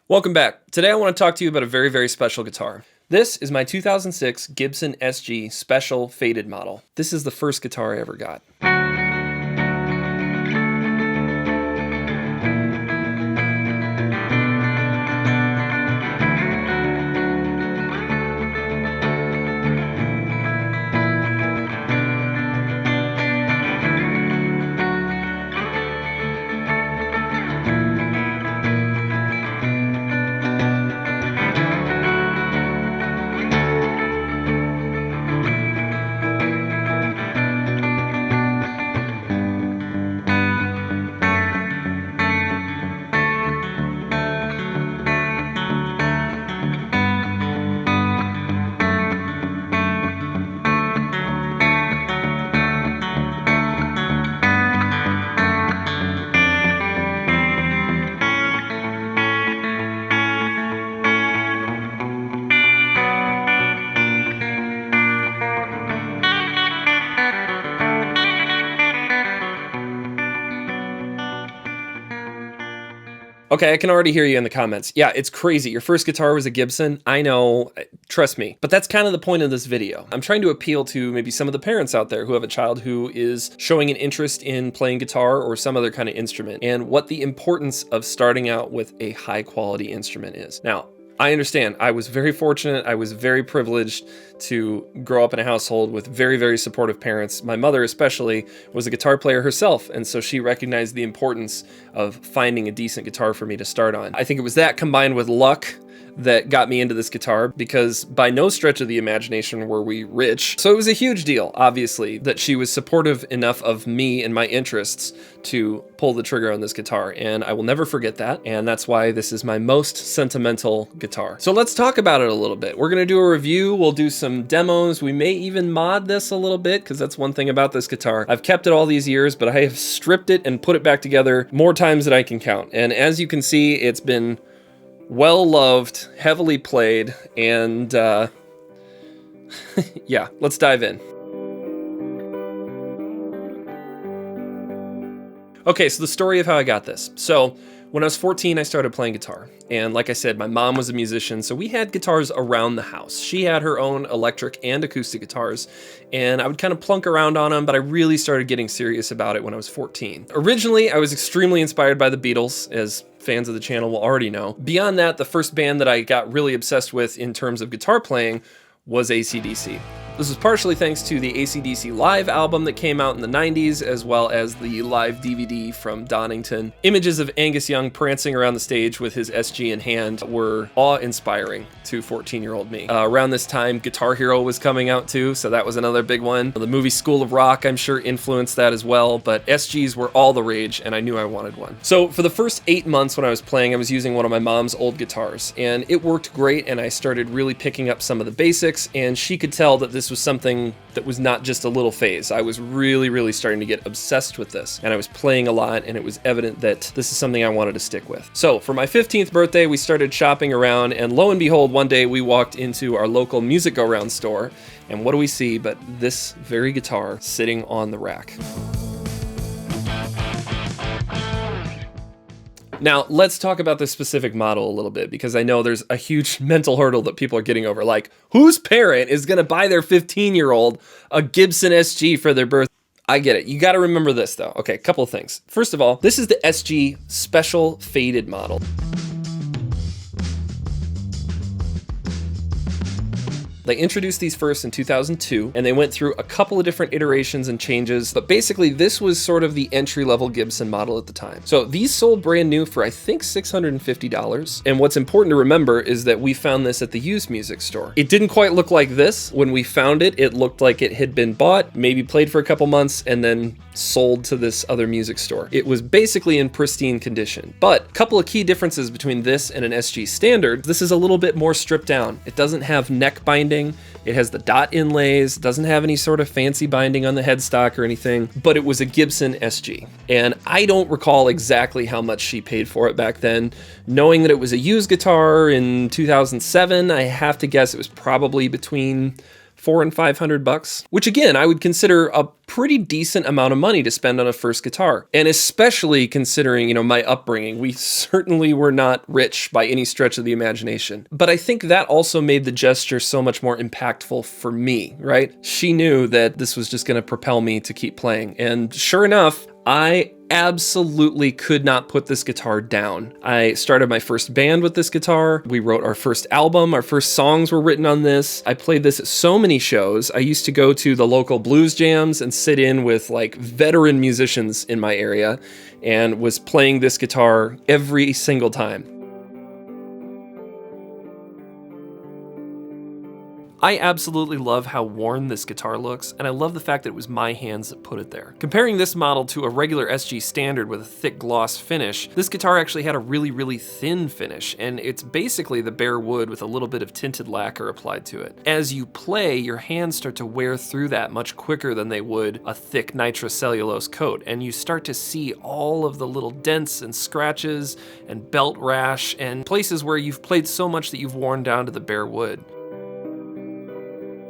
Welcome back. Today I want to talk to you about a very, very special guitar. This is my 2006 Gibson SG Special Faded model. This is the first guitar I ever got. Okay, I can already hear you in the comments. Yeah, it's crazy. Your first guitar was a Gibson. I know, trust me. But that's kind of the point of this video. I'm trying to appeal to maybe some of the parents out there who have a child who is showing an interest in playing guitar or some other kind of instrument, and what the importance of starting out with a high quality instrument is. Now, I understand. I was very fortunate. I was very privileged to grow up in a household with very, very supportive parents. My mother especially was a guitar player herself, and so she recognized the importance of finding a decent guitar for me to start on. I think it was that combined with luck that got me into this guitar, because by no stretch of the imagination were we rich. So it was a huge deal, obviously, that she was supportive enough of me and my interests to pull the trigger on this guitar, and I will never forget that, and that's why this is my most sentimental guitar. So let's talk about it a little bit. We're gonna do a review, we'll do some demos, we may even mod this a little bit, because that's one thing about this guitar. I've kept it all these years, but I have stripped it and put it back together more times than I can count, and as you can see, it's been well loved, heavily played, and yeah, let's dive in. Okay, so the story of how I got this. So when I was 14, I started playing guitar. And like I said, my mom was a musician, so we had guitars around the house. She had her own electric and acoustic guitars, and I would kind of plunk around on them, but I really started getting serious about it when I was 14. Originally, I was extremely inspired by the Beatles, as fans of the channel will already know. Beyond that, the first band that I got really obsessed with in terms of guitar playing was AC/DC. This was partially thanks to the AC/DC Live album that came out in the 90s, as well as the live DVD from Donington. Images of Angus Young prancing around the stage with his SG in hand were awe-inspiring to 14-year-old me. Around this time, Guitar Hero was coming out too, so that was another big one. The movie School of Rock, I'm sure, influenced that as well, but SGs were all the rage, and I knew I wanted one. So for the first 8 months when I was playing, I was using one of my mom's old guitars, and it worked great, and I started really picking up some of the basics, and she could tell that this was something that was not just a little phase. I was really, really starting to get obsessed with this, and I was playing a lot, and it was evident that this is something I wanted to stick with. So for my 15th birthday, we started shopping around, and lo and behold, one day we walked into our local Music Go Round store, and what do we see but this very guitar sitting on the rack. Now, let's talk about this specific model a little bit, because I know there's a huge mental hurdle that people are getting over. Like, whose parent is going to buy their 15-year-old a Gibson SG for their birthday? I get it. You got to remember this, though. Okay, a couple of things. First of all, this is the SG Special Faded model. They introduced these first in 2002, and they went through a couple of different iterations and changes, but basically this was sort of the entry-level Gibson model at the time. So these sold brand new for, I think, $650, and what's important to remember is that we found this at the used music store. It didn't quite look like this. When we found it, it looked like it had been bought, maybe played for a couple months, and then sold to this other music store. It was basically in pristine condition, but a couple of key differences between this and an SG standard. This is a little bit more stripped down. It doesn't have neck binding. It has the dot inlays, doesn't have any sort of fancy binding on the headstock or anything, but it was a Gibson SG. And I don't recall exactly how much she paid for it back then. Knowing that it was a used guitar in 2007, I have to guess it was probably between $400 and $500, which again, I would consider a pretty decent amount of money to spend on a first guitar. And especially considering, my upbringing, we certainly were not rich by any stretch of the imagination. But I think that also made the gesture so much more impactful for me, right? She knew that this was just going to propel me to keep playing. And sure enough, I absolutely could not put this guitar down. I started my first band with this guitar. We wrote our first album. Our first songs were written on this. I played this at so many shows. I used to go to the local blues jams and sit in with like veteran musicians in my area and was playing this guitar every single time. I absolutely love how worn this guitar looks, and I love the fact that it was my hands that put it there. Comparing this model to a regular SG Standard with a thick gloss finish, this guitar actually had a really, really thin finish, and it's basically the bare wood with a little bit of tinted lacquer applied to it. As you play, your hands start to wear through that much quicker than they would a thick nitrocellulose coat, and you start to see all of the little dents and scratches and belt rash and places where you've played so much that you've worn down to the bare wood.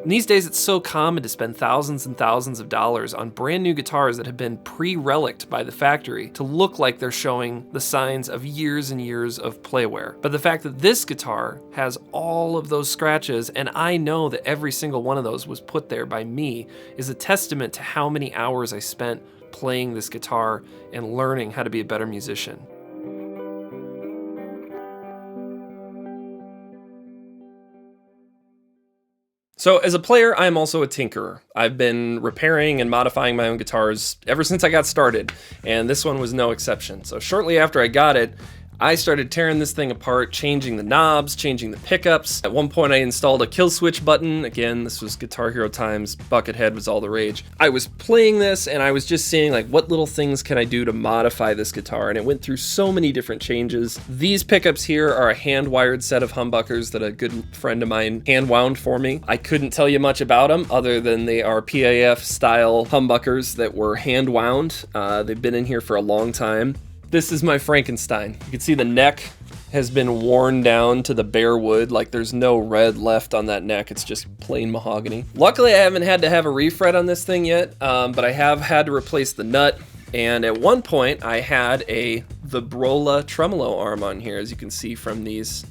And these days, it's so common to spend thousands and thousands of dollars on brand new guitars that have been pre-reliced by the factory to look like they're showing the signs of years and years of play wear. But the fact that this guitar has all of those scratches, and I know that every single one of those was put there by me, is a testament to how many hours I spent playing this guitar and learning how to be a better musician. So as a player, I'm also a tinkerer. I've been repairing and modifying my own guitars ever since I got started, and this one was no exception. So shortly after I got it, I started tearing this thing apart, changing the knobs, changing the pickups. At one point I installed a kill switch button. Again, this was Guitar Hero times, Buckethead was all the rage. I was playing this and I was just seeing like what little things can I do to modify this guitar, and it went through so many different changes. These pickups here are a hand-wired set of humbuckers that a good friend of mine hand-wound for me. I couldn't tell you much about them other than they are PAF style humbuckers that were hand-wound. They've been in here for a long time. This is my Frankenstein. You can see the neck has been worn down to the bare wood, like there's no red left on that neck, it's just plain mahogany. Luckily I haven't had to have a refret on this thing yet, but I have had to replace the nut, and at one point I had a Vibrola tremolo arm on here, as you can see from these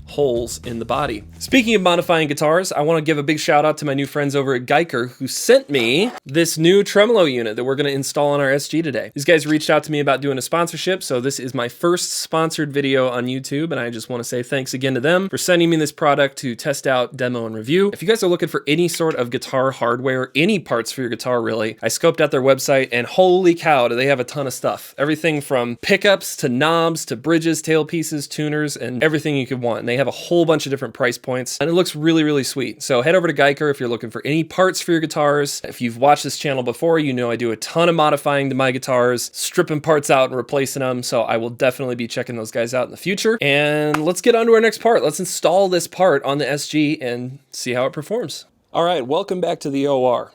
holes in the body. Speaking of modifying guitars, I want to give a big shout out to my new friends over at Geiker who sent me this new tremolo unit that we're going to install on our SG today. These guys reached out to me about doing a sponsorship, so this is my first sponsored video on YouTube, and I just want to say thanks again to them for sending me this product to test out, demo, and review. If you guys are looking for any sort of guitar hardware, any parts for your guitar really, I scoped out their website and holy cow, do they have a ton of stuff. Everything from pickups to knobs to bridges, tailpieces, tuners, and everything you could want. And they have a whole bunch of different price points, and it looks really, really sweet. So head over to Geiker if you're looking for any parts for your guitars. If you've watched this channel before, you know I do a ton of modifying to my guitars, stripping parts out and replacing them, so I will definitely be checking those guys out in the future. And let's get on to our next part. Let's install this part on the SG and see how it performs. All right, welcome back to the OR.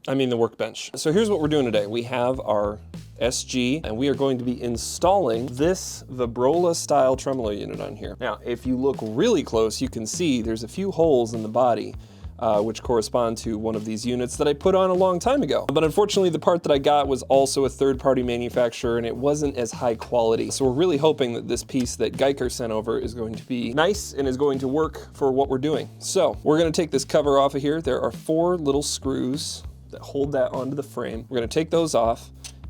I mean the workbench. So here's what we're doing today. We have our SG, and we are going to be installing this Vibrola style tremolo unit on here. Now, if you look really close, you can see there's a few holes in the body which correspond to one of these units that I put on a long time ago. But unfortunately, the part that I got was also a third-party manufacturer, and it wasn't as high quality. So we're really hoping that this piece that Geiker sent over is going to be nice and is going to work for what we're doing. So we're going to take this cover off of here. There are 4 little screws that hold that onto the frame. We're going to take those off.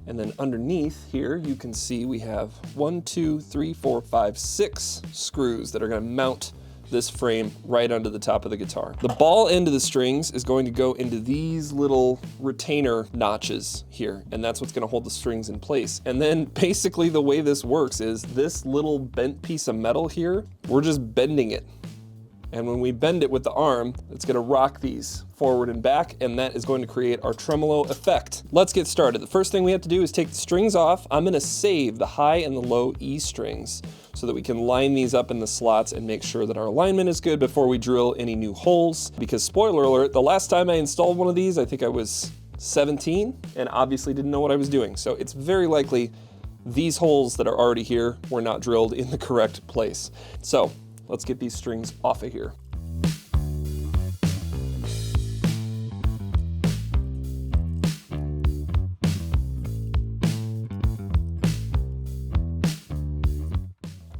And then underneath here, you can see we have 1, 2, 3, 4, 5, 6 screws that are going to mount this frame right onto the top of the guitar. The ball end of the strings is going to go into these little retainer notches here, and that's what's going to hold the strings in place. And then basically the way this works is this little bent piece of metal here, we're just bending it. And when we bend it with the arm, it's going to rock these forward and back, and that is going to create our tremolo effect. Let's get started. The first thing we have to do is take the strings off. I'm going to save the high and the low E strings so that we can line these up in the slots and make sure that our alignment is good before we drill any new holes. Because spoiler alert, the last time I installed one of these, I think I was 17 and obviously didn't know what I was doing. So it's very likely these holes that are already here were not drilled in the correct place. So let's get these strings off of here.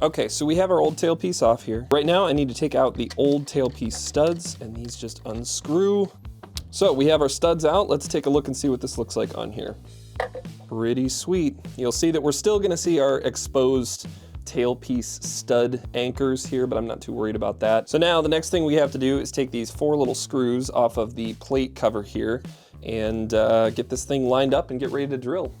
Okay, so we have our old tailpiece off here. Right now I need to take out the old tailpiece studs, and these just unscrew. So we have our studs out. Let's take a look and see what this looks like on here. Pretty sweet. You'll see that we're still gonna see our exposed tailpiece stud anchors here, but I'm not too worried about that. So now the next thing we have to do is take these 4 little screws off of the plate cover here and get this thing lined up and get ready to drill.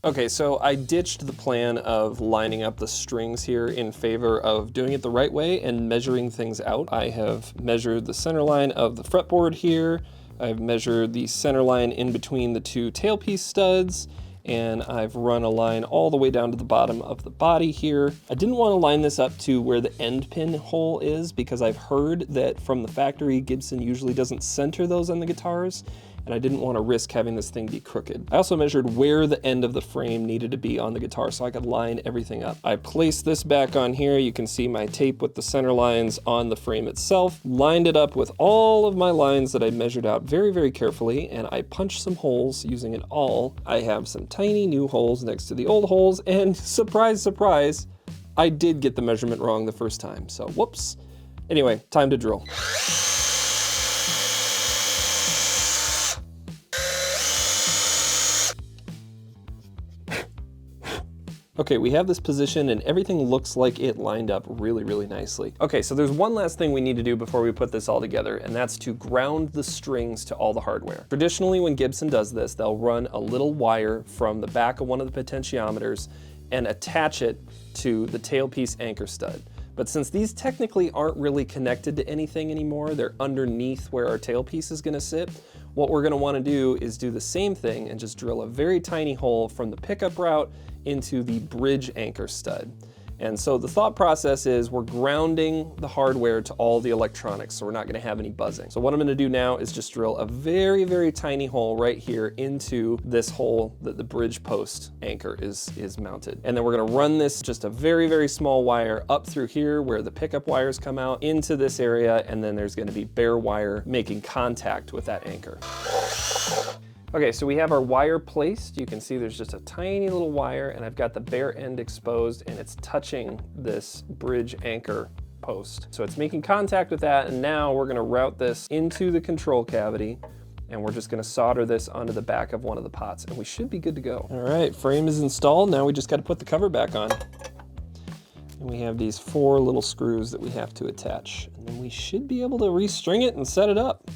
Okay, so I ditched the plan of lining up the strings here in favor of doing it the right way and measuring things out. I have measured the center line of the fretboard here. I've measured the center line in between the 2 tailpiece studs, and I've run a line all the way down to the bottom of the body here. I didn't want to line this up to where the end pin hole is because I've heard that from the factory, Gibson usually doesn't center those on the guitars, and I didn't want to risk having this thing be crooked. I also measured where the end of the frame needed to be on the guitar so I could line everything up. I placed this back on here. You can see my tape with the center lines on the frame itself, lined it up with all of my lines that I measured out very, very carefully, and I punched some holes using it all. I have some tiny new holes next to the old holes, and surprise, surprise, I did get the measurement wrong the first time, so whoops. Anyway, time to drill. Okay, we have this position and everything looks like it lined up really, really nicely. Okay, so there's one last thing we need to do before we put this all together, and that's to ground the strings to all the hardware. Traditionally, when Gibson does this, they'll run a little wire from the back of one of the potentiometers and attach it to the tailpiece anchor stud. But since these technically aren't really connected to anything anymore, they're underneath where our tailpiece is gonna sit, what we're gonna wanna do is do the same thing and just drill a very tiny hole from the pickup route into the bridge anchor stud. And so the thought process is we're grounding the hardware to all the electronics, so we're not gonna have any buzzing. So what I'm gonna do now is just drill a very, very tiny hole right here into this hole that the bridge post anchor is mounted. And then we're gonna run this just a very, very small wire up through here where the pickup wires come out into this area, and then there's gonna be bare wire making contact with that anchor. Okay, so we have our wire placed. You can see there's just a tiny little wire, and I've got the bare end exposed, and it's touching this bridge anchor post. So it's making contact with that, and now we're gonna route this into the control cavity, and we're just gonna solder this onto the back of one of the pots, and we should be good to go. All right, frame is installed. Now we just gotta put the cover back on. And we have these 4 little screws that we have to attach, and then we should be able to restring it and set it up.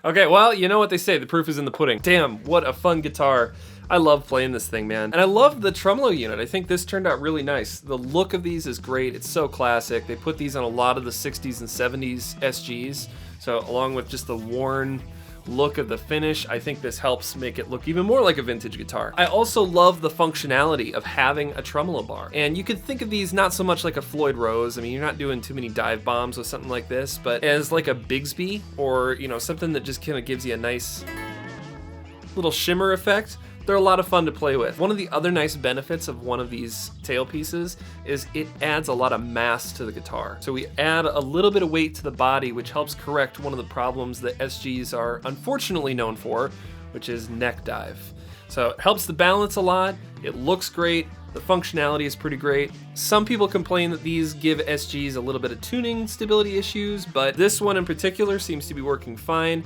Okay, well, you know what they say, the proof is in the pudding. Damn, what a fun guitar. I love playing this thing, man. And I love the tremolo unit. I think this turned out really nice. The look of these is great. It's so classic. They put these on a lot of the 60s and 70s SGs. So along with just the worn look of the finish, I think this helps make it look even more like a vintage guitar. I also love the functionality of having a tremolo bar. And you could think of these not so much like a Floyd Rose. I mean, you're not doing too many dive bombs with something like this, but as like a Bigsby, or, you know, something that just kind of gives you a nice little shimmer effect. They're a lot of fun to play with. One of the other nice benefits of one of these tailpieces is it adds a lot of mass to the guitar. So we add a little bit of weight to the body, which helps correct one of the problems that SGs are unfortunately known for, which is neck dive. So it helps the balance a lot, it looks great, the functionality is pretty great. Some people complain that these give SGs a little bit of tuning stability issues, but this one in particular seems to be working fine.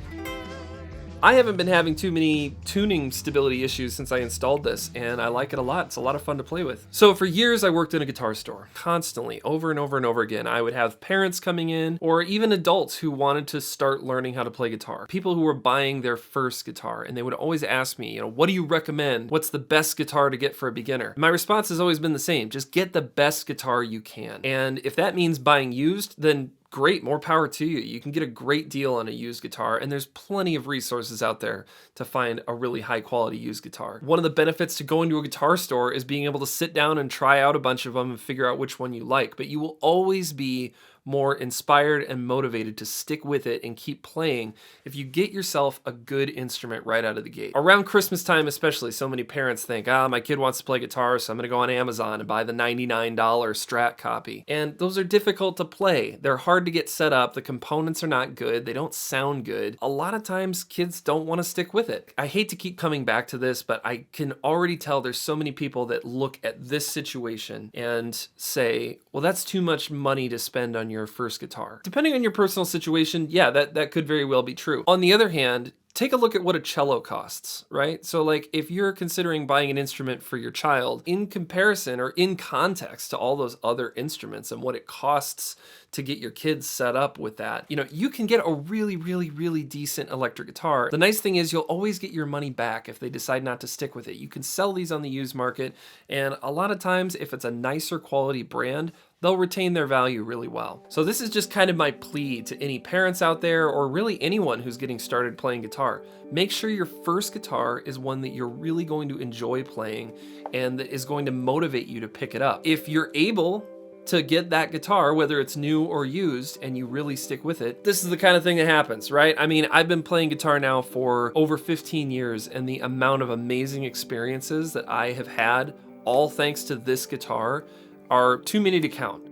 I haven't been having too many tuning stability issues since I installed this, and I like it a lot. It's a lot of fun to play with. So for years, I worked in a guitar store. Constantly, over and over and over again, I would have parents coming in, or even adults who wanted to start learning how to play guitar. People who were buying their first guitar, and they would always ask me, you know, what do you recommend? What's the best guitar to get for a beginner? My response has always been the same. Just get the best guitar you can. And if that means buying used, then great, more power to you. You can get a great deal on a used guitar, and there's plenty of resources out there to find a really high quality used guitar. One of the benefits to going to a guitar store is being able to sit down and try out a bunch of them and figure out which one you like, but you will always be more inspired and motivated to stick with it and keep playing if you get yourself a good instrument right out of the gate. Around Christmas time especially, so many parents think, my kid wants to play guitar, so I'm gonna go on Amazon and buy the $99 Strat copy. And those are difficult to play. They're hard to get set up, the components are not good, they don't sound good. A lot of times kids don't wanna stick with it. I hate to keep coming back to this, but I can already tell there's so many people that look at this situation and say, well, that's too much money to spend on your first guitar. Depending on your personal situation, yeah, that could very well be true. On the other hand, take a look at what a cello costs, right? So like if you're considering buying an instrument for your child, in comparison or in context to all those other instruments and what it costs to get your kids set up with that, you know, you can get a really, really, really decent electric guitar. The nice thing is you'll always get your money back if they decide not to stick with it. You can sell these on the used market, and a lot of times if it's a nicer quality brand, they'll retain their value really well. So this is just kind of my plea to any parents out there, or really anyone who's getting started playing guitar. Make sure your first guitar is one that you're really going to enjoy playing and that is going to motivate you to pick it up. If you're able to get that guitar, whether it's new or used, and you really stick with it, this is the kind of thing that happens, right? I mean, I've been playing guitar now for over 15 years, and the amount of amazing experiences that I have had, all thanks to this guitar, are too many to count.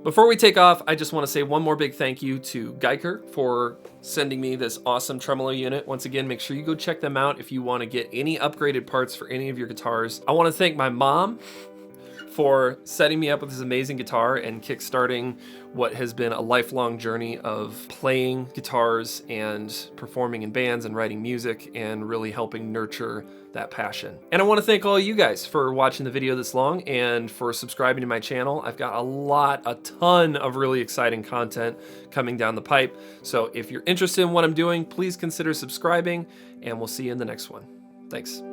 Before we take off, I just want to say one more big thank you to Geiker for sending me this awesome tremolo unit. Once again, make sure you go check them out if you want to get any upgraded parts for any of your guitars. I want to thank my mom for setting me up with this amazing guitar and kickstarting what has been a lifelong journey of playing guitars and performing in bands and writing music and really helping nurture that passion. And I want to thank all you guys for watching the video this long and for subscribing to my channel. I've got a ton of really exciting content coming down the pipe. So if you're interested in what I'm doing, please consider subscribing, and we'll see you in the next one. Thanks.